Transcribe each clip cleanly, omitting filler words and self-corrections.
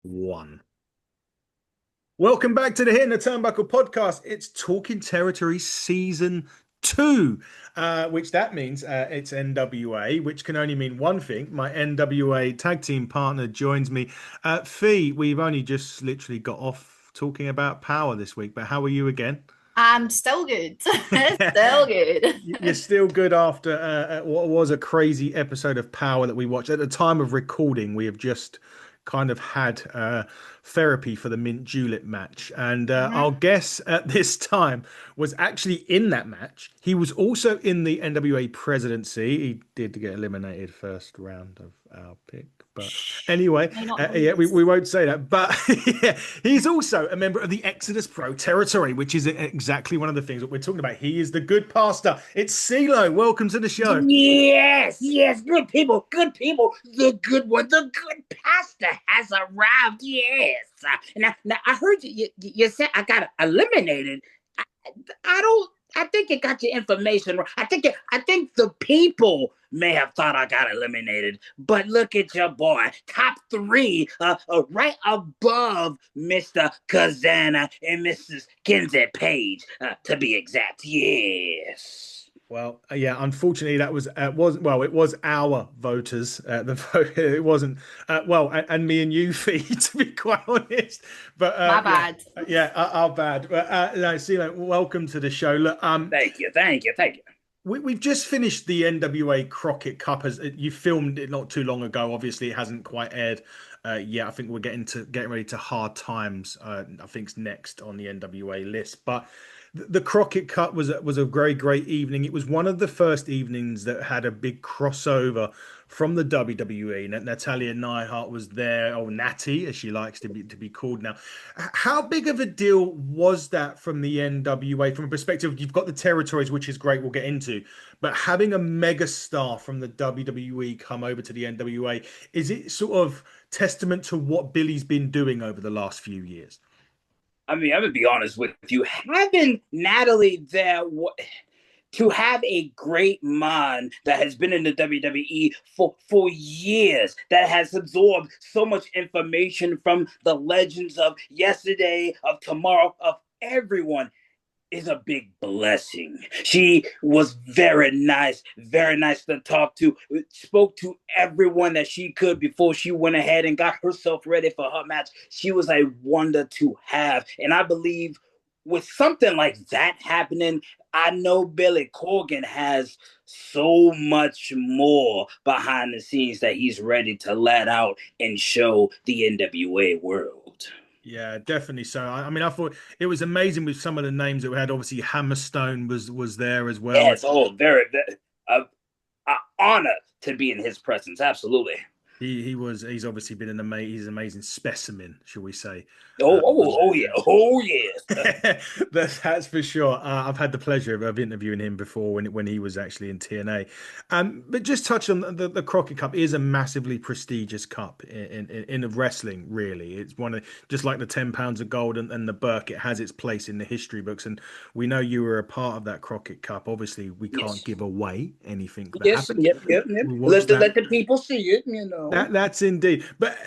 One. Welcome back to the Hitting the Turnbuckle podcast. It's Talking Territory Season 2, which that means it's NWA, which can only mean one thing. My NWA tag team partner joins me. Fee, we've only just literally got off talking about power this week, but how are you again? I'm still good. Still good. You're still good after what was a crazy episode of Power that we watched. At the time of recording, we have just kind of had therapy for the mint julep match. And our Mhm. guest at this time was actually in that match. He was also in the NWA presidency. He did get eliminated first round of our pick. But anyway, May not know yeah, this. we won't say that. But yeah, he's also a member of the Exodus Pro territory, which is exactly one of the things that we're talking about. He is the good pastor. It's CeeLo. Welcome to the show. Yes, yes, good people, good people. The good one, the good pastor has arrived. Yes. Now I heard you said I got eliminated. I, I don't. I think you got your information wrong. I think the people may have thought I got eliminated, but look at your boy, top three, right above Mr. Kazana and Mrs. Kinsey Page, to be exact. Yes. Well, yeah, unfortunately, that it was our voters. The vote, it wasn't and me and you, Fee, to be quite honest. But My yeah, bad. our bad. But no, CeeLo, welcome to the show. Look, Thank you, thank you, thank you. we've just finished the NWA Crockett Cup as you filmed it not too long ago. Obviously, it hasn't quite aired yet. I think we're getting ready to Hard Times. I think it's next on the NWA list. But the Crockett Cup was a very great evening. It was one of the first evenings that had a big crossover from the WWE. Natalia Neihart was there, or Natty as she likes to be called now. How big of a deal was that from the NWA? From a perspective, you've got the territories, which is great, we'll get into, but having a mega star from the WWE come over to the NWA, is it sort of testament to what Billy's been doing over the last few years? I mean, I'm gonna be honest with you. Having Natalie there, to have a great mind that has been in the WWE for years, that has absorbed so much information from the legends of yesterday, of tomorrow, of everyone, is a big blessing. She was very nice to talk to, spoke to everyone that she could before she went ahead and got herself ready for her match. She was a wonder to have. And I believe with something like that happening, I know Billy Corgan has so much more behind the scenes that he's ready to let out and show the NWA world. Yeah, definitely. So, I mean, I thought it was amazing with some of the names that we had. Obviously, Hammerstone was there as well. Yes, oh, very honor to be in his presence. Absolutely. He's obviously been he's an amazing specimen, shall we say? Oh yeah, oh yes. That's for sure. I've had the pleasure of interviewing him before when he was actually in TNA. But just touch on the Crockett Cup is a massively prestigious cup in wrestling. Really, it's one of just like the £10 of gold and the Burke. It has its place in the history books, and we know you were a part of that Crockett Cup. Obviously, we can't Yes, give away anything that yes, happened. yep. We Let watched the that. let the people see it. You know. That's indeed, but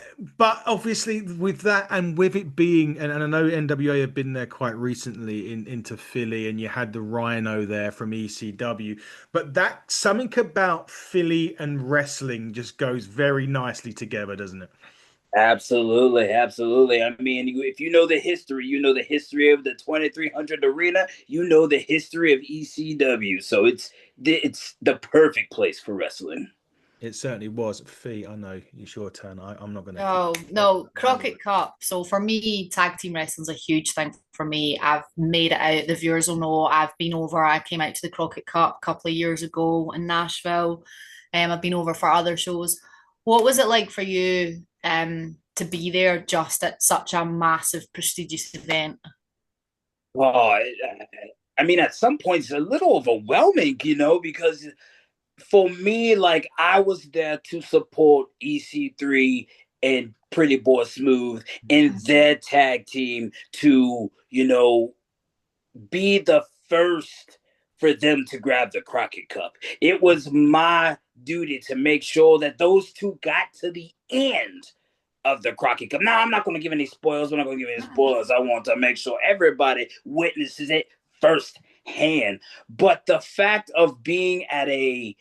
obviously with that and with it being, and I know NWA have been there quite recently into Philly, and you had the Rhino there from ECW, but that something about Philly and wrestling just goes very nicely together, doesn't it? Absolutely, absolutely. I mean, if you know the history, you know the history of the 2300 arena. You know the history of ECW. So it's the perfect place for wrestling. It certainly was. Fee, I know it's your turn. I'm not going to keep No, no, Crockett Cup. So for me, tag team wrestling's a huge thing for me. I've made it out. The viewers will know I've been over. I came out to the Crockett Cup a couple of years ago in Nashville. I've been over for other shows. What was it like for you to be there just at such a massive, prestigious event? Oh, I mean, at some points, a little overwhelming, because for me, like I was there to support EC3 and Pretty Boy Smooth and their tag team to, be the first for them to grab the Crockett Cup. It was my duty to make sure that those two got to the end of the Crockett Cup. Now, I'm not going to give any spoilers. I'm not going to give any spoilers. I want to make sure everybody witnesses it firsthand. But the fact of being at a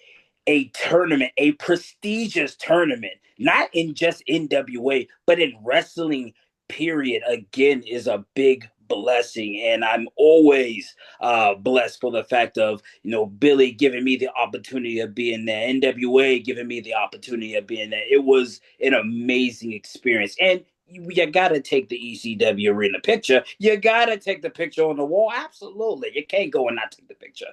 tournament, a prestigious tournament, not in just NWA, but in wrestling, period, again, is a big blessing. And I'm always blessed for the fact of, Billy giving me the opportunity of being there, NWA giving me the opportunity of being there. It was an amazing experience. And you got to take the ECW arena picture. You got to take the picture on the wall. Absolutely. You can't go and not take the picture.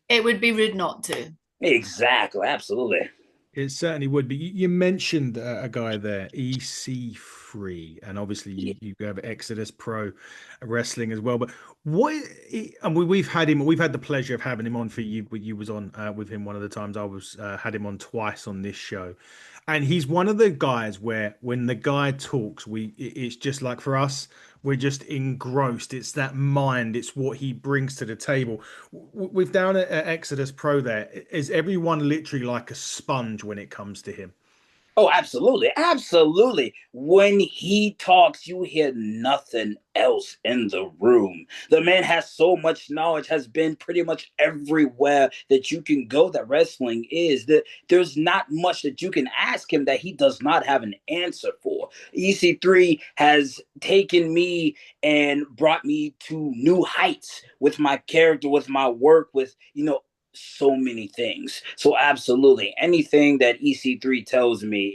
It would be rude not to. Exactly. Absolutely. It certainly would be. You mentioned a guy there, EC3, and obviously you have Exodus Pro Wrestling as well. But and we've had him. We've had the pleasure of having him on for you. You was on with him one of the times. I was had him on twice on this show, and he's one of the guys where when the guy talks, it's just like for us. We're just engrossed. It's that mind. It's what he brings to the table. With down at Exodus Pro, there is everyone literally like a sponge when it comes to him. Oh, absolutely. Absolutely. When he talks, you hear nothing else in the room. The man has so much knowledge, has been pretty much everywhere that you can go that wrestling is. That there's not much that you can ask him that he does not have an answer for. EC3 has taken me and brought me to new heights with my character, with my work, with, so many things. So absolutely anything that EC3 tells me,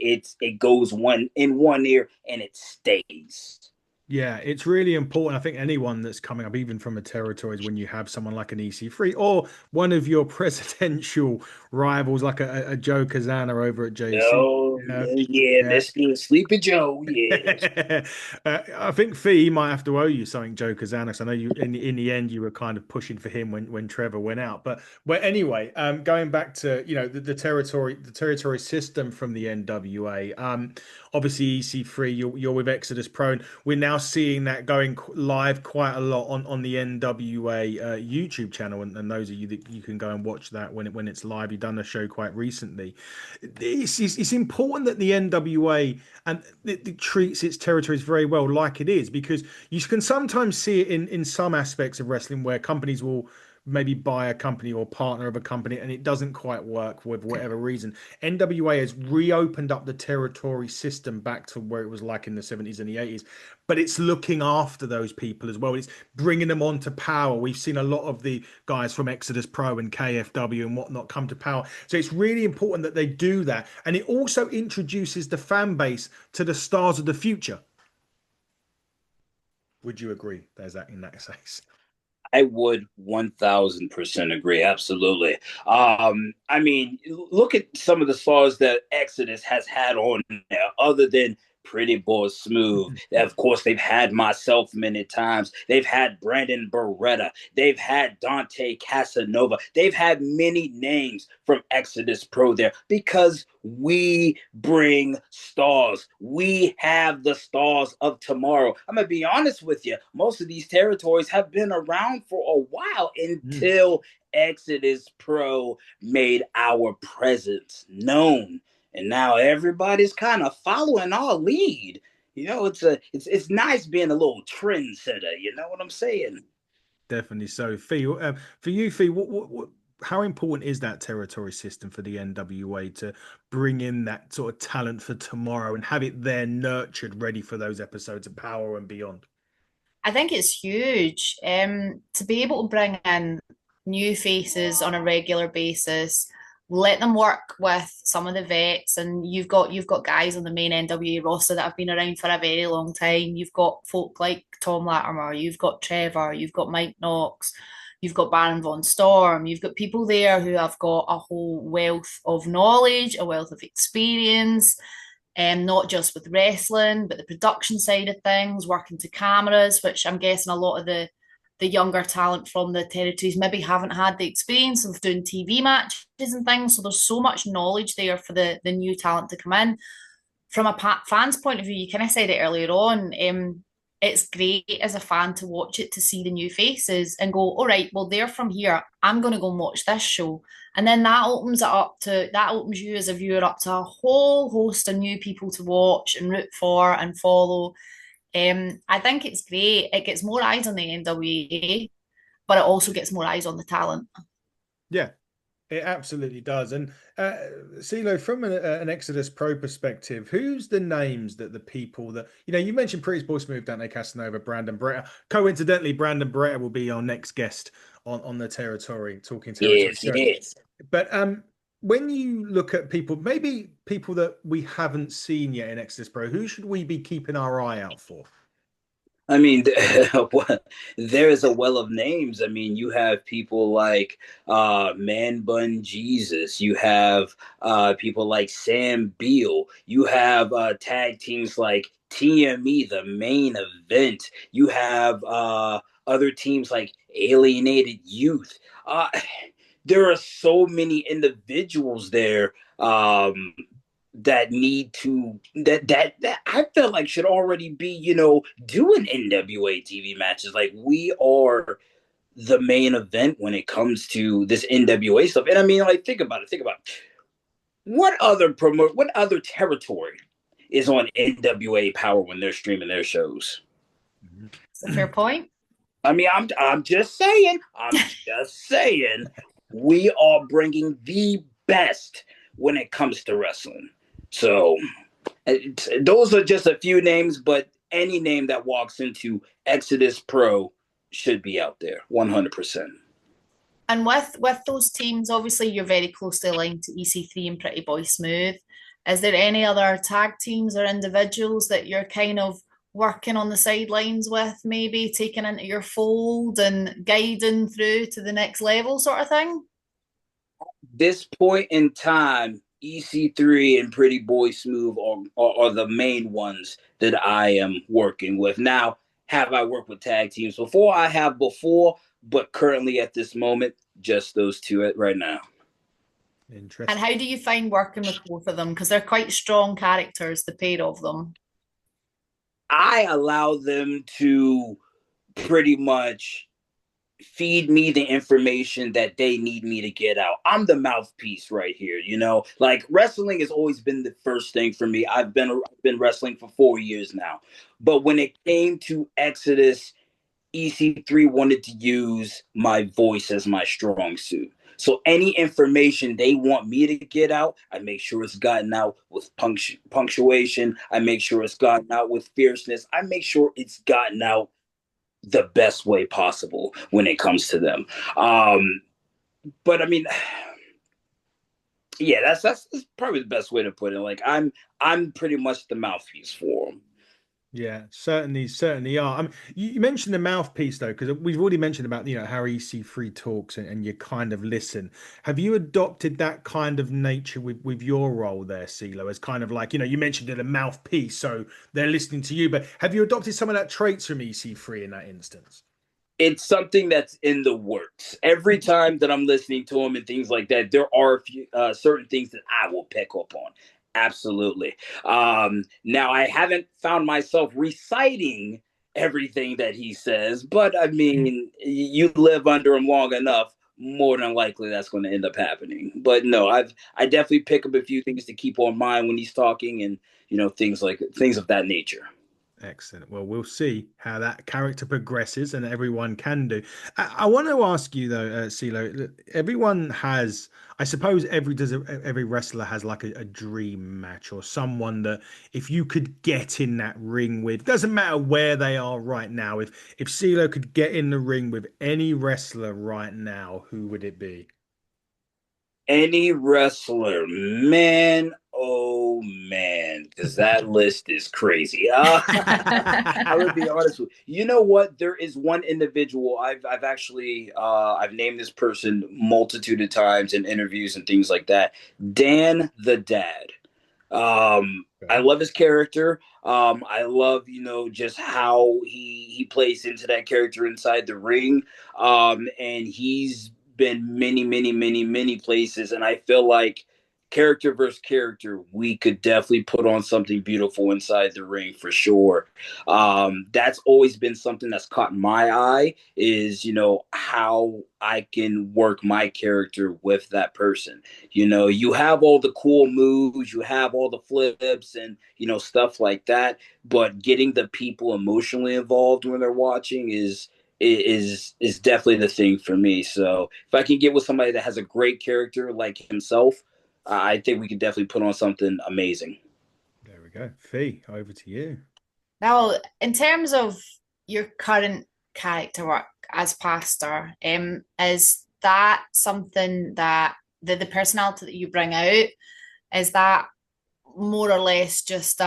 it goes in one ear and it stays. Yeah, it's really important. I think anyone that's coming up, even from a territories, when you have someone like an EC3 or one of your presidential rivals, like a Joe Kazana over at JC. Oh, yeah, Mr. Sleepy Joe. Yeah. I think Fee might have to owe you something, Joe Kazana. So I know you in the end you were kind of pushing for him when Trevor went out. But anyway, going back to the territory system from the NWA. Obviously EC3, you're with Exodus Pro, and we're now seeing that going live quite a lot on the NWA YouTube channel, and those of you that you can go and watch that when it's live. You've done a show quite recently. It's important that the NWA and it treats its territories very well, like it is, because you can sometimes see it in some aspects of wrestling where companies will maybe buy a company or partner of a company and it doesn't quite work for whatever reason. NWA has reopened up the territory system back to where it was like in the 70s and the 80s, but it's looking after those people as well. It's bringing them onto power. We've seen a lot of the guys from Exodus Pro and KFW and whatnot come to power. So it's really important that they do that. And it also introduces the fan base to the stars of the future. Would you agree? There's that in that case. I would 1000% agree. Absolutely. I mean, look at some of the stars that Exodus has had on there, other than Pretty Boy Smooth. Of course, they've had myself many times. They've had Brandon Beretta. They've had Dante Casanova. They've had many names from Exodus Pro there because we bring stars. We have the stars of tomorrow. I'm going to be honest with you. Most of these territories have been around for a while until Exodus Pro made our presence known. And now everybody's kind of following our lead. It's nice being a little trendsetter. You know what I'm saying? Definitely so. Fee, for you, Fee, how important is that territory system for the NWA to bring in that sort of talent for tomorrow and have it there nurtured, ready for those episodes of Power and beyond? I think it's huge. To be able to bring in new faces on a regular basis, let them work with some of the vets, and you've got guys on the main NWA roster that have been around for a very long time. You've got folk like Tom Latimer, you've got Trevor, you've got Mike Knox, you've got Baron Von Storm, you've got people there who have got a whole wealth of knowledge, a wealth of experience, and not just with wrestling, but the production side of things, working to cameras, which I'm guessing a lot of the younger talent from the territories maybe haven't had the experience of doing TV matches and things. So there's so much knowledge there for the new talent to come in. From a fan's point of view, you kind of said it earlier on, it's great as a fan to watch it, to see the new faces and go, all right, well, they're from here. I'm going to go and watch this show. And then that opens you as a viewer up to a whole host of new people to watch and root for and follow. I think it's great. It gets more eyes on the NWA, but it also gets more eyes on the talent. Yeah, it absolutely does. And CeeLo, from an Exodus Pro perspective, who's the names that the people that, you mentioned Pretty Boy Smooth, don't they, Casanova, Brandon Bretta. Coincidentally, Brandon Bretta will be our next guest on the Territory, Talking Territory Yes, show. yes. But when you look at people, maybe people that we haven't seen yet in Exodus Pro, who should we be keeping our eye out for? I mean, there is a well of names. I mean, you have people like Man Bun Jesus. You have people like Sam Beal. You have tag teams like TME, the main event. You have other teams like Alienated Youth. There are so many individuals there. That need to that I feel like should already be, doing NWA TV matches. Like, we are the main event when it comes to this NWA stuff. And I mean, like, think about it. What other territory is on NWA Power when they're streaming their shows? It's a fair point. I mean, I'm just saying. We are bringing the best when it comes to wrestling. So those are just a few names, but any name that walks into Exodus Pro should be out there, 100%. And with those teams, obviously you're very closely aligned to EC3 and Pretty Boy Smooth. Is there any other tag teams or individuals that you're kind of working on the sidelines with, maybe taking into your fold and guiding through to the next level sort of thing? This point in time, EC3 and Pretty Boy Smooth are the main ones that I am working with. Now, have I worked with tag teams before? I have before, but currently at this moment, just those two right now. Interesting. And how do you find working with both of them? Because they're quite strong characters, the pair of them. I allow them to pretty much feed me the information that they need me to get out. I'm the mouthpiece right here, like, wrestling has always been the first thing for me. I've been wrestling for 4 years now, but when it came to Exodus, EC3 wanted to use my voice as my strong suit. So any information they want me to get out, I make sure it's gotten out with punctuation. I make sure it's gotten out with fierceness. I make sure it's gotten out the best way possible when it comes to them. But I mean, yeah, that's probably the best way to put it. Like, I'm pretty much the mouthpiece for them. Yeah, certainly are. I mean, you mentioned the mouthpiece though, because we've already mentioned about how EC3 talks and you kind of listen. Have you adopted that kind of nature with your role there, CeeLo, as kind of like, you mentioned it, a mouthpiece, so they're listening to you, but have you adopted some of that traits from EC3 in that instance? It's something that's in the works. Every time that I'm listening to them and things like that, there are a few, certain things that I will pick up on. Absolutely. Now, I haven't found myself reciting everything that he says, but I mean, you live under him long enough, more than likely that's going to end up happening. But no, I definitely pick up a few things to keep on mind when he's talking, and things of that nature. Excellent. Well, we'll see how that character progresses, and everyone can do. I want to ask you though, CeeLo. Everyone has, I suppose, every wrestler has like a dream match or someone that if you could get in that ring with, doesn't matter where they are right now. If CeeLo could get in the ring with any wrestler right now, who would it be? Any wrestler, man, oh man, because that list is crazy. I would be honest with you. You know what? There is one individual I've actually I've named this person multitude of times in interviews and things like that. Dan the Dad. I love his character. I love, just how he plays into that character inside the ring. And he's been many, many, many, many places. And I feel like character versus character, we could definitely put on something beautiful inside the ring for sure. That's always been something that's caught my eye is, how I can work my character with that person. You have all the cool moves, you have all the flips and, stuff like that, but getting the people emotionally involved when they're watching is definitely the thing for me. So if I can get with somebody that has a great character like himself, I think we could definitely put on something amazing. There we go. Fee, over to you. Now, in terms of your current character work as pastor, is that something that the personality that you bring out, is that more or less just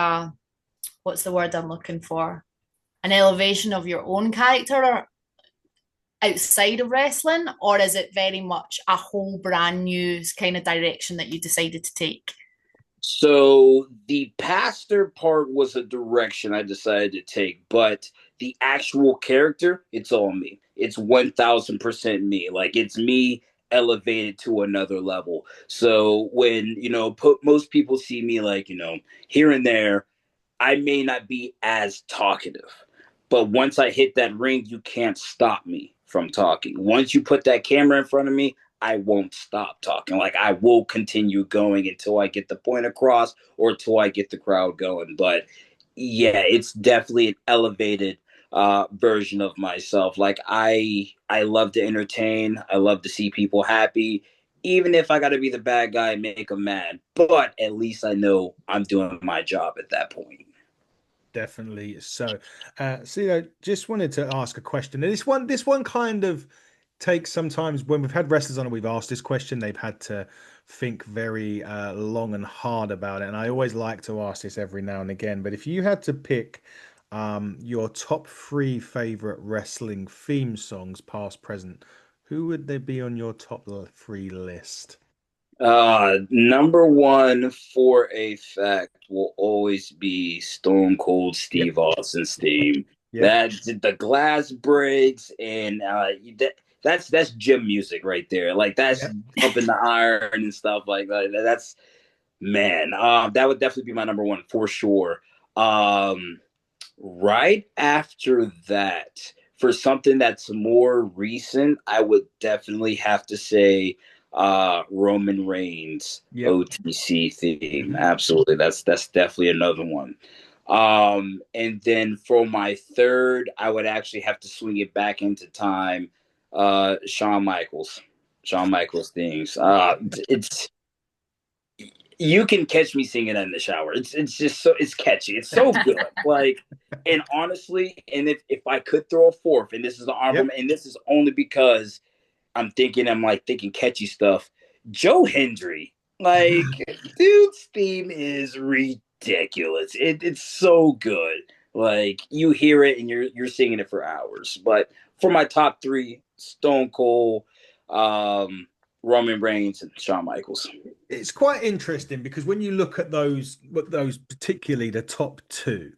what's the word I'm looking for? An elevation of your own character or outside of wrestling, or is it very much a whole brand new kind of direction that you decided to take? So the pastor part was a direction I decided to take, but the actual character, it's all me. It's 1000% me. Like it's me elevated to another level. So when, most people see me like, here and there, I may not be as talkative, but once I hit that ring, you can't stop me from talking. Once you put that camera in front of me, I won't stop talking. Like I will continue going until I get the point across or until I get the crowd going. But yeah, it's definitely an elevated version of myself. Like I love to entertain. I love to see people happy. Even if I got to be the bad guy and make them mad, but at least I know I'm doing my job at that point. Definitely so. So, just wanted to ask a question. And this one kind of takes sometimes when we've had wrestlers on and we've asked this question, they've had to think very long and hard about it. And I always like to ask this every now and again. But if you had to pick your top three favorite wrestling theme songs, past, present, who would they be on your top three list? Number one for a fact will always be Stone Cold Yep. Steve Austin's theme. Yep. That the glass breaks and that's gym music right there. Like that's Yep. pumping the iron and stuff like that. That's man. That would definitely be my number one for sure. Right after that, for something that's more recent, I would definitely have to say Roman Reigns Yep. OTC theme. Mhm. Absolutely. That's definitely another one. And then for my third, I would actually have to swing it back into time. Shawn Michaels. Shawn Michaels things. It's you can catch me singing in the shower. It's just so it's catchy. It's so good. Like, and honestly, and if I could throw a fourth, and this is an honorable, Yep. and this is only because I'm like thinking catchy stuff. Joe Hendry, like, dude's theme is ridiculous. It's so good. Like you hear it and you're singing it for hours. But for my top three, Stone Cold, Roman Reigns, and Shawn Michaels. It's quite interesting because when you look at those particularly the top two,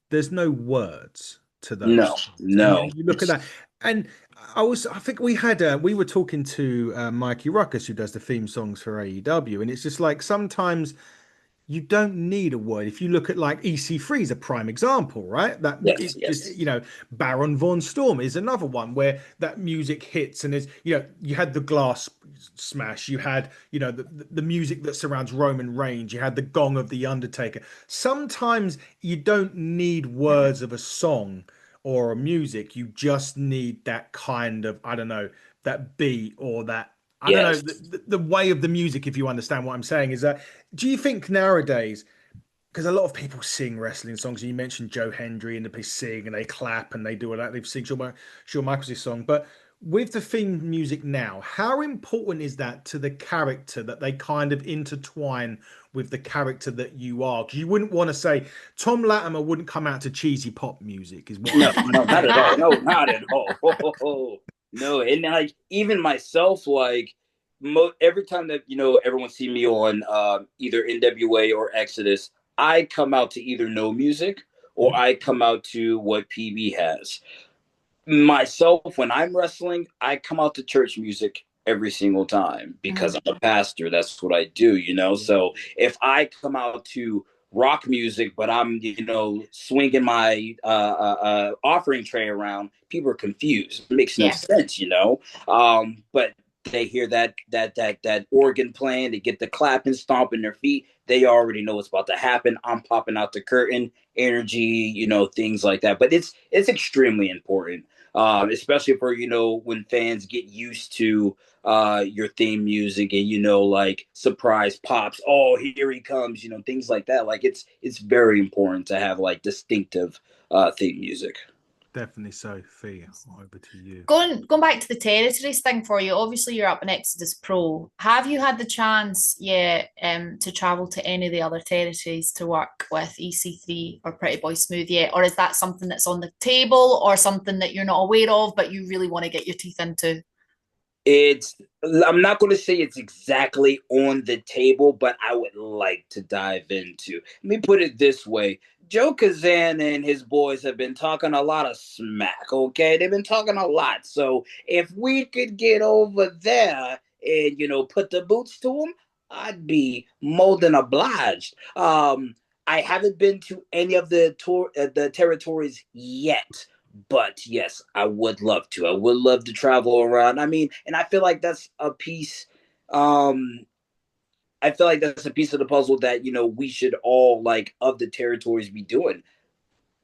there's no words to those No, songs. And no. then you look at that, and I think we were talking to Mikey Ruckus, who does the theme songs for AEW, and it's just like sometimes you don't need a word. If you look at like EC3 is a prime example, right? That Yes, it's just, yes. Baron von Storm is another one where that music hits and is, you had the glass smash, you had, the music that surrounds Roman Reigns, you had the gong of the Undertaker. Sometimes you don't need words of a song or a music. You just need that kind of, I don't know, that beat or that I don't know Yes. the way of the music, if you understand what I'm saying, is that do you think nowadays, because a lot of people sing wrestling songs, and you mentioned Joe Hendry and they sing and they clap and they do all that, they've sing Shawn Michaels' song, but with the theme music now, how important is that to the character that they kind of intertwine with the character that you are? Because you wouldn't want to say Tom Latimer wouldn't come out to cheesy pop music, is what I'm No, trying no, to not say. at all. No, not at all. No, and like even myself, like every time that everyone see me on either NWA or Exodus, I come out to either no music or I come out to what PB has. Myself, when I'm wrestling, I come out to church music every single time because I'm a pastor. That's what I do, you know. So if I come out to rock music, but I'm, you know, swinging my offering tray around, people are confused. It makes no Yeah. sense, you know. But they hear that organ playing, they get the clapping, stomping their feet. They already know what's about to happen. I'm popping out the curtain, energy, you know, things like that. But it's extremely important, especially for, you know, when fans get used to your theme music and, you know, like surprise pops, oh, here he comes, you know, things like that. Like it's very important to have like distinctive theme music. Definitely so. Fee, over to you. Going back to the territories thing for you, obviously you're up in Exodus Pro. Have you had the chance yet to travel to any of the other territories to work with EC3 or Pretty Boy Smooth yet? Or is that something that's on the table or something that you're not aware of, but you really want to get your teeth into? It's I'm not going to say it's exactly on the table, but I would like to dive into. Let me put it this way. Joe Kazan and his boys have been talking a lot of smack, okay? They've been talking a lot. So if we could get over there and, you know, put the boots to them, I'd be more than obliged. I haven't been to any of the territories yet, but yes, I would love to. I would love to travel around. I mean, and I feel like that's a piece. Um, I feel like that's a piece of the puzzle that, you know, we should all, like, of the territories be doing,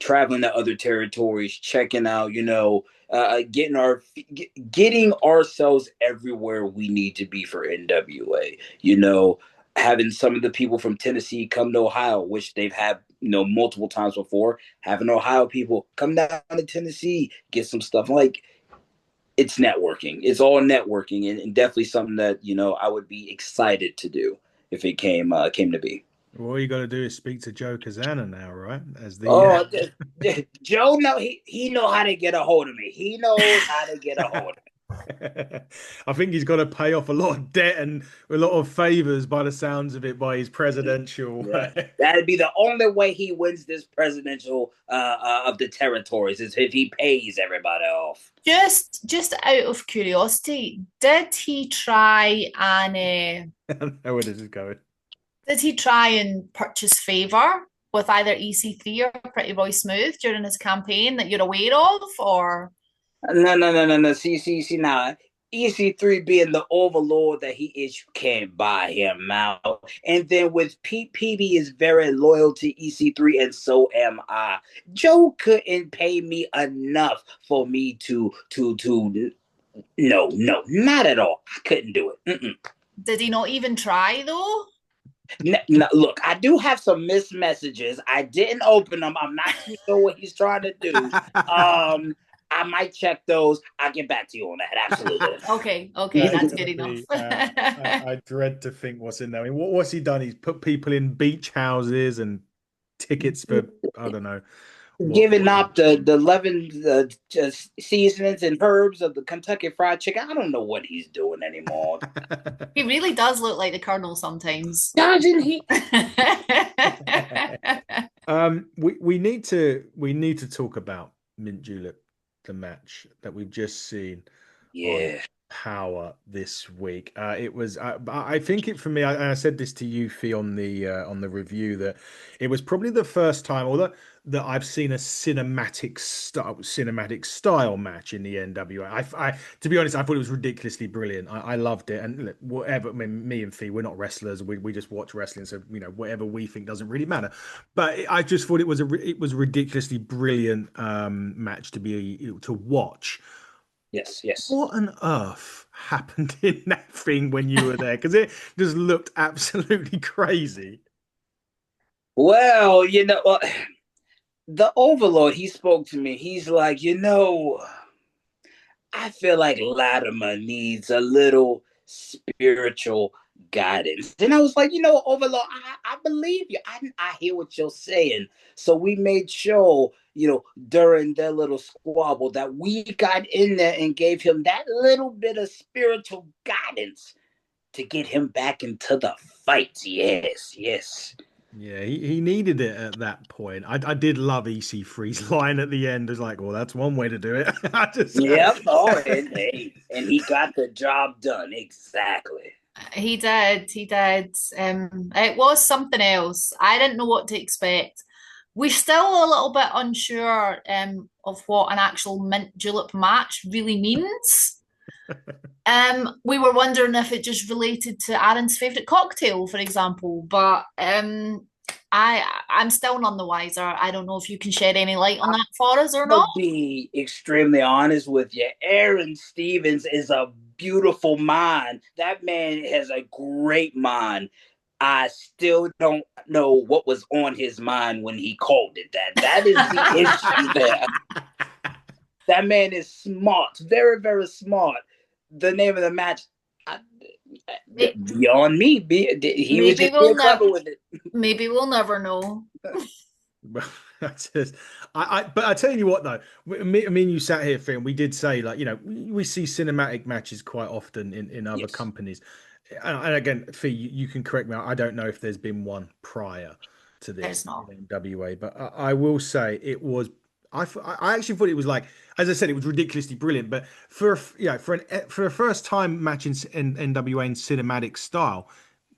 traveling to other territories, checking out, you know, getting ourselves everywhere we need to be for NWA. You know, having some of the people from Tennessee come to Ohio, which they've had, you know, multiple times before. Having Ohio people come down to Tennessee, get some stuff. Like, it's networking. It's all networking, and definitely something that, you know, I would be excited to do if it came to be. Well, all you got to do is speak to Joe Kazana now, right? As the Oh, Joe, know he know how to get a hold of me. He knows how to get a hold of me. I think he's got to pay off a lot of debt and a lot of favors by the sounds of it by his presidential. Yeah, that'd be the only way he wins this presidential of the territories is if he pays everybody off. Just out of curiosity, I don't know where this is going. did he try and purchase favor with either EC3 or Pretty Boy Smooth during his campaign that you're aware of, or? No. See now. EC3 being the overlord that he is, you can't buy him out. And then with Pete, PB is very loyal to EC3, and so am I. Joe couldn't pay me enough for me to no, not at all. I couldn't do it. Mm-mm. Did he not even try though? Look, I do have some missed messages. I didn't open them. I'm not too sure what he's trying to do. I might check those. I'll get back to you on that. Absolutely. Okay, that's good enough. I dread to think what's in there. I mean, what's he done? He's put people in beach houses and tickets for, I don't know. Giving up the 11 seasonings and herbs of the Kentucky Fried Chicken. I don't know what he's doing anymore. He really does look like the Colonel sometimes. Doesn't he? We need to talk about Mint Julep, the match that we've just seen. Yeah. Power this week. It was. I think it for me. I said this to you, Fee, on the review that it was probably the first time, although that I've seen a cinematic style match in the NWA. To be honest, I thought it was ridiculously brilliant. I loved it, and look, whatever. I mean, me and Fee, we're not wrestlers. We just watch wrestling, so you know whatever we think doesn't really matter. But I just thought it was a ridiculously brilliant match to watch. Yes. What on earth happened in that thing when you were there? Because it just looked absolutely crazy. Well, you know, the Overlord, he spoke to me. He's like, you know, I feel like Latimer needs a little spiritual guidance. And I was like, you know, Overlord, I believe you. I hear what you're saying. So we made sure, you know, during their little squabble that we got in there and gave him that little bit of spiritual guidance to get him back into the fight. Yes. Yeah, he needed it at that point. I did love EC3's line at the end. It's like, well, that's one way to do it. I just Yep. Oh, and hey, and he got the job done. Exactly. He did. He did. It was something else. I didn't know what to expect. We're still a little bit unsure of what an actual mint julep match really means. We were wondering if it just related to Aaron's favorite cocktail, for example, but I'm still none the wiser. I don't know if you can shed any light on that for us or To not. be extremely honest with you, Aaron Stevens is a beautiful mind. That man has a great mind. I still don't know what was on his mind when he called it that. That is the issue there. That man is smart, very, very smart. The name of the match, I, beyond me, he was Maybe just we'll being never. clever with it. Maybe we'll never know. Well, that's just, but I tell you what though, me and you sat here, Phil, and we did say like, we see cinematic matches quite often in other Yes. companies, and again, Fee, you can correct me. I don't know if there's been one prior to There's this not. in NWA, but I will say it was. I actually thought it was like, as I said, it was ridiculously brilliant. But for a first time match in NWA in cinematic style,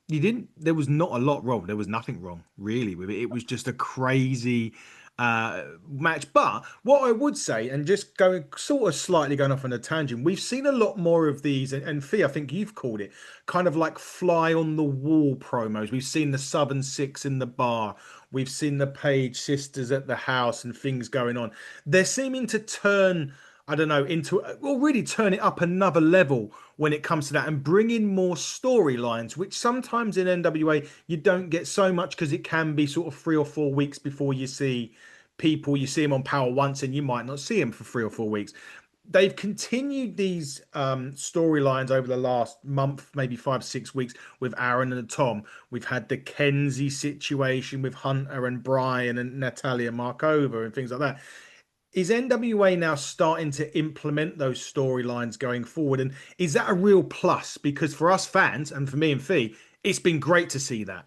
you didn't there was not a lot wrong. There was nothing wrong really with it. It was just a crazy match. But what I would say, and just going sort of slightly going off on a tangent, we've seen a lot more of these, and Fee, I think you've called it kind of like fly on the wall promos. We've seen the Southern Six in the bar. We've seen the Page sisters at the house and things going on. They're seeming to turn, I don't know, into, well, really turn it up another level when it comes to that and bring in more storylines, which sometimes in NWA you don't get so much because it can be sort of 3 or 4 weeks before you see people. You see them on Power once and you might not see them for 3 or 4 weeks. They've continued these storylines over the last month, maybe 5 6 weeks with Aaron and Tom. We've had the Kenzie situation with Hunter and Brian and Natalia Markova and things like that. Is NWA now starting to implement those storylines going forward? And is that a real plus? Because for us fans and for me and Fee, it's been great to see that.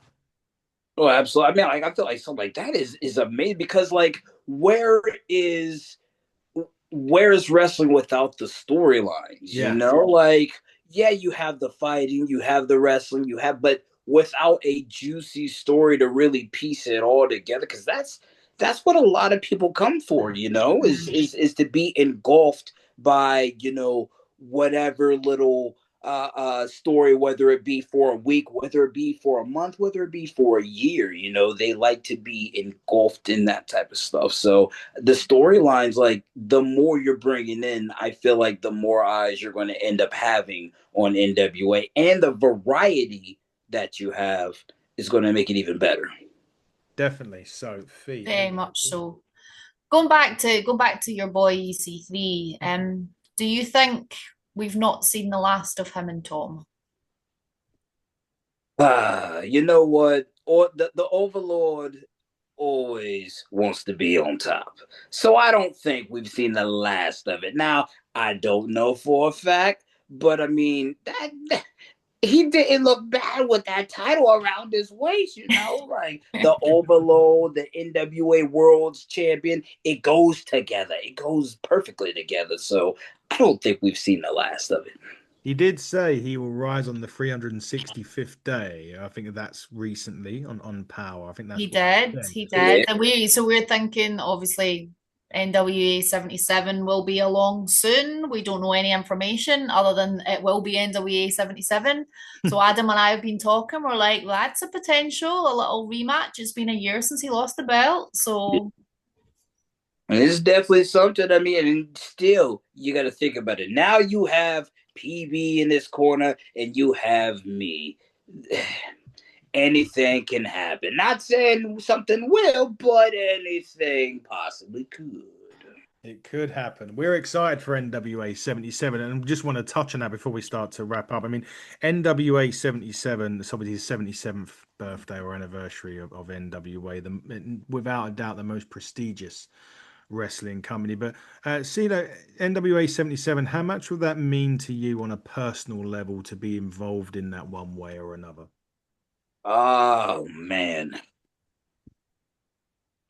Oh, absolutely. I mean, like I feel like something like that is amazing because, like, is where's wrestling without the storylines? You Yeah, know, like, yeah, you have the fighting, you have the wrestling, but without a juicy story to really piece it all together, because that's what a lot of people come for, is Mm. is to be engulfed by, whatever little story, whether it be for a week, whether it be for a month, whether it be for a year. They like to be engulfed in that type of stuff. So the storylines, like, the more you're bringing in, I feel like the more eyes you're going to end up having on NWA, and the variety that you have is going to make it even better. definitely. So, Fee, Very much so. Going back to your boy EC3, do you think we've not seen the last of him and Tom? You know what? Or the Overlord always wants to be on top. So I don't think we've seen the last of it. Now, I don't know for a fact, but I mean, that he didn't look bad with that title around his waist, like the Overlord, the NWA World's Champion. It goes together. It goes perfectly together. So I don't think we've seen the last of it. he did say he will rise on the 365th day. I think that's recently on Power. I think He that's what he did, said. he did. Yeah. And we're thinking obviously NWA 77 will be along soon. We don't know any information other than it will be NWA 77. So Adam and I have been talking. We're like, well, that's a potential, a little rematch. It's been a year since he lost the belt. So And it's definitely something. I mean, and still, you got to think about it. Now you have PB in this corner, and you have me. Anything can happen. Not saying something will, but anything possibly could. It could happen. We're excited for NWA 77, and just want to touch on that before we start to wrap up. I mean, NWA 77, it's obviously his 77th birthday or anniversary of NWA, without a doubt the most prestigious wrestling company. But CeeLo, NWA 77, how much would that mean to you on a personal level to be involved in that one way or another? Oh man.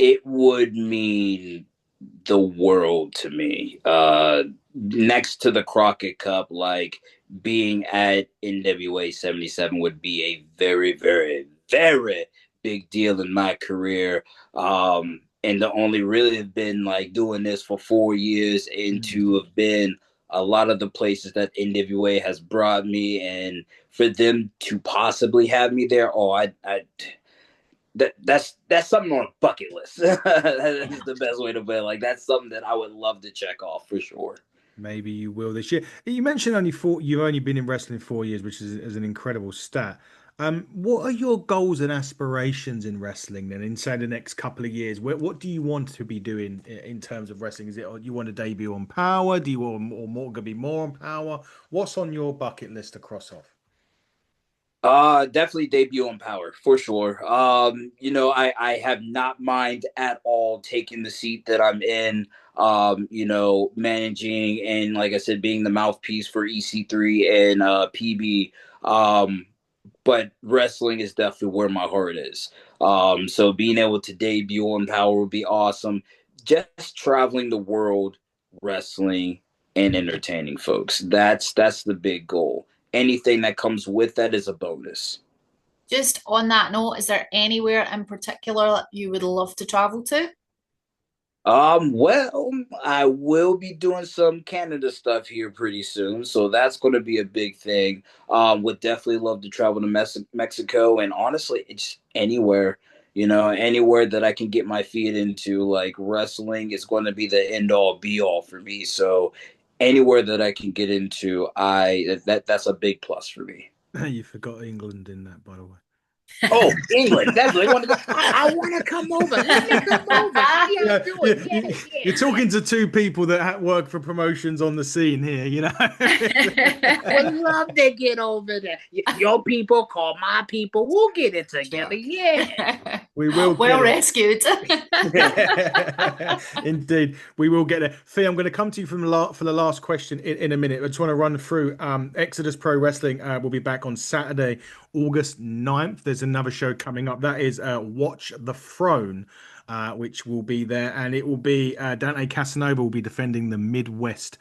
it would mean the world to me. Next to the Crockett Cup, like being at NWA 77 would be a very, very, very big deal in my career. And to only really have been like doing this for 4 years and to have been a lot of the places that NWA has brought me, and for them to possibly have me there, that's something on a bucket list. That's the best way to put it. Like that's something that I would love to check off for sure. Maybe you will this year. You mentioned you've only been in wrestling 4 years, which is an incredible stat. What are your goals and aspirations in wrestling then in say the next couple of years? What do you want to be doing in terms of wrestling? Is it you want to debut on Power? Do you want more going to be more on Power? What's on your bucket list to cross off? Definitely debut on Power for sure. I have not mind at all taking the seat that I'm in. Managing and like I said, being the mouthpiece for EC3 and PB. But wrestling is definitely where my heart is. So being able to debut on Power would be awesome. Just traveling the world, wrestling and entertaining folks. That's the big goal. Anything that comes with that is a bonus. Just on that note, is there anywhere in particular that you would love to travel to? Well, I will be doing some Canada stuff here pretty soon, so that's going to be a big thing. Would definitely love to travel to Mexico, and honestly, it's anywhere, anywhere that I can get my feet into. Like wrestling is going to be the end all be all for me. So anywhere that I can get into, that's a big plus for me. You forgot England in that, by the way. Oh, England, definitely want to go. I want to come over. Let me come over. How y'all doing? You're talking to two people that work for promotions on the scene here, Would love to get over there. Your people call my people. We'll get it together. Yeah. We will. Well rescued. Indeed, we will get there. Fee, I'm going to come to you for the last question in a minute. I just want to run through Exodus Pro Wrestling. Will be back on Saturday, August 9th. There's another show coming up. That is Watch the Throne, which will be there. And it will be Dante Casanova will be defending the Midwest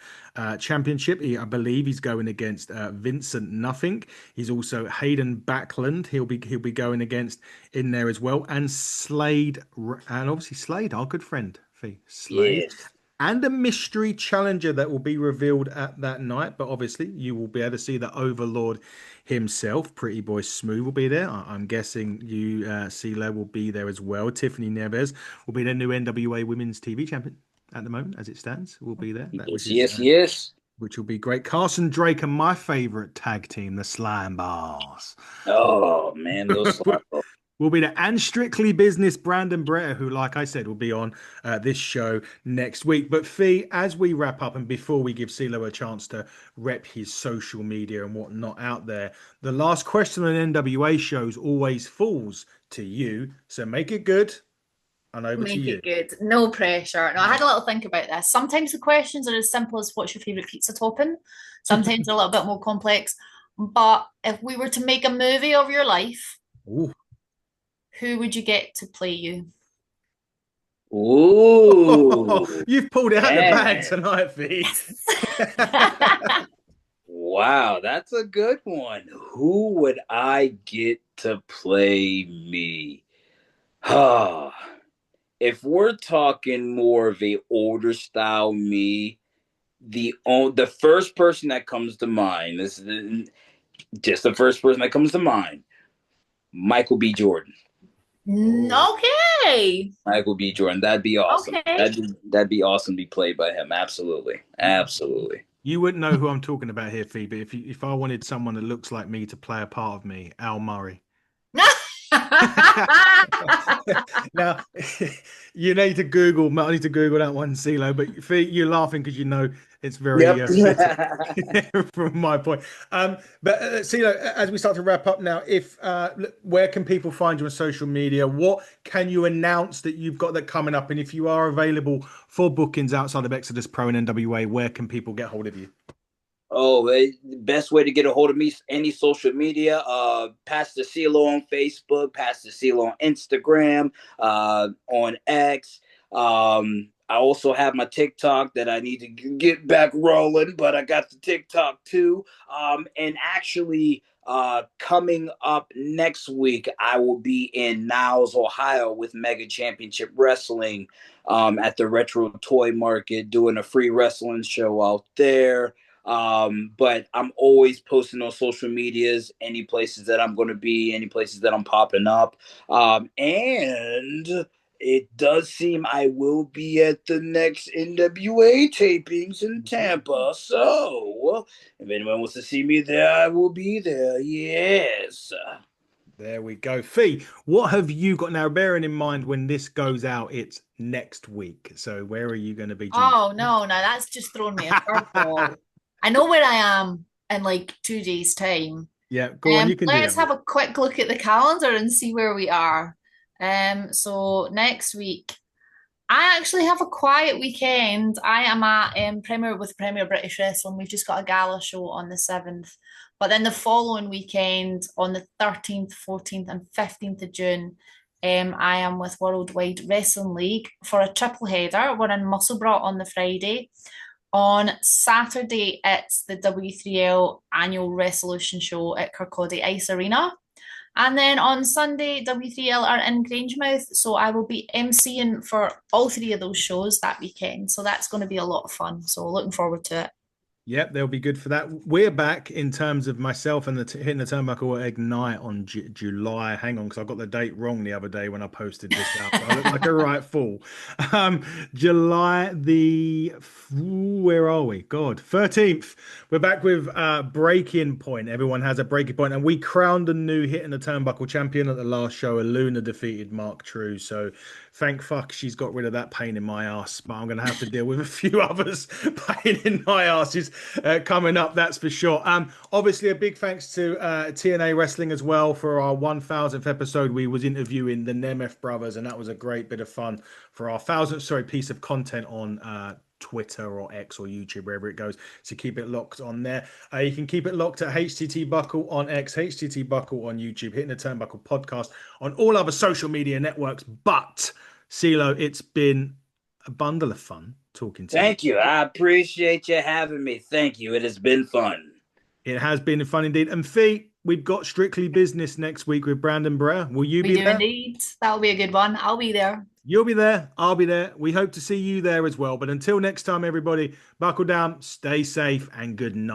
Championship. I believe he's going against Vincent Nothing. He's also Hayden Backlund. He'll be going against in there as well. And Slade, and obviously Slade, our good friend, Fee. Slade. Yes. And a mystery challenger that will be revealed at that night. But obviously, you will be able to see the Overlord himself. Pretty Boy Smooth will be there. I'm guessing you, CeeLo, will be there as well. Tiffany Neves will be the new NWA Women's TV champion at the moment, as it stands. Will be there. Yes. Which will be great. Carson Drake and my favorite tag team, the Slime Bars. Oh, man, those Slime Bars. Will be there. And Strictly Business, Brandon Bretter, who, like I said, will be on this show next week. But Fee, as we wrap up and before we give CeeLo a chance to rep his social media and whatnot out there, the last question on NWA shows always falls to you. So make it good. And over to you. Make it good. No pressure. No, I had a little think about this. Sometimes the questions are as simple as what's your favourite pizza topping? Sometimes they're a little bit more complex. But if we were to make a movie of your life, ooh, who would you get to play you? Ooh. You've pulled it out of the bag tonight, Fee. Wow, that's a good one. Who would I get to play me? If we're talking more of a older style me, the first person that comes to mind, this is just the first person that comes to mind, Michael B. Jordan. Okay. Michael B. Jordan. That'd be awesome. Okay. That'd be awesome to be played by him. Absolutely. You wouldn't know who I'm talking about here, Phoebe. If I wanted someone that looks like me to play a part of me, Al Murray. Now, you need to Google. I need to Google that one, CeeLo. But you're laughing because you know it's very from my point. But CeeLo, as we start to wrap up now, where can people find you on social media? What can you announce that you've got that coming up? And if you are available for bookings outside of Exodus Pro and NWA, where can people get hold of you? Oh, the best way to get a hold of me, any social media, Pastor Clo on Facebook, Pastor Clo on Instagram, on X. I also have my TikTok that I need to get back rolling, but I got the TikTok too. And actually, coming up next week, I will be in Niles, Ohio with Mega Championship Wrestling at the Retro Toy Market, doing a free wrestling show out there. But I'm always posting on social medias, any places that I'm going to be, any places that I'm popping up. And it does seem I will be at the next NWA tapings in Tampa. So if anyone wants to see me there, I will be there. Yes. There we go. Fee, what have you got now? Bearing in mind when this goes out, it's next week. So where are you going to be? Oh no, that's just thrown me a curveball. I know where I am in like 2 days' time. Yeah, go on. You can do Let's that. have a quick look at the calendar and see where we are. So next week, I actually have a quiet weekend. I am at Premier British Wrestling. We've just got a gala show on the 7th. But then the following weekend, on the 13th, 14th, and 15th of June, I am with Worldwide Wrestling League for a triple header. We're in Musselburgh on the Friday. On Saturday, it's the W3L annual resolution show at Kirkcaldy Ice Arena. And then on Sunday, W3L are in Grangemouth. So I will be emceeing for all three of those shows that weekend. So that's going to be a lot of fun. So looking forward to it. Yep, they'll be good for that. We're back in terms of myself and hitting the turnbuckle at Ignite on July. Hang on, because I got the date wrong the other day when I posted this out. So I look like a right fool. July where are we? God, 13th. We're back with Breaking Point. Everyone has a breaking point, and we crowned a new hitting the turnbuckle champion at the last show. Luna defeated Mark True. So thank fuck she's got rid of that pain in my ass. But I'm going to have to deal with a few others pain in my asses coming up, that's for sure. Obviously, a big thanks to TNA Wrestling as well for our 1000th episode. We was interviewing the Nemeth brothers, and that was a great bit of fun for our 1000th piece of content on Twitter or X or YouTube, wherever it goes. So keep it locked on there. You can keep it locked at HTT Buckle on X, HTT Buckle on YouTube, Hitting the Turnbuckle podcast on all other social media networks. But CeeLo, it's been a bundle of fun talking to you. Thank you. I appreciate you having me. Thank you. It has been fun. It has been fun indeed. And Fee, we've got Strictly Business next week with Brandon Brer. Will you be there? Indeed. That'll be a good one. I'll be there. You'll be there. I'll be there. We hope to see you there as well. But until next time, everybody, buckle down, stay safe, and good night.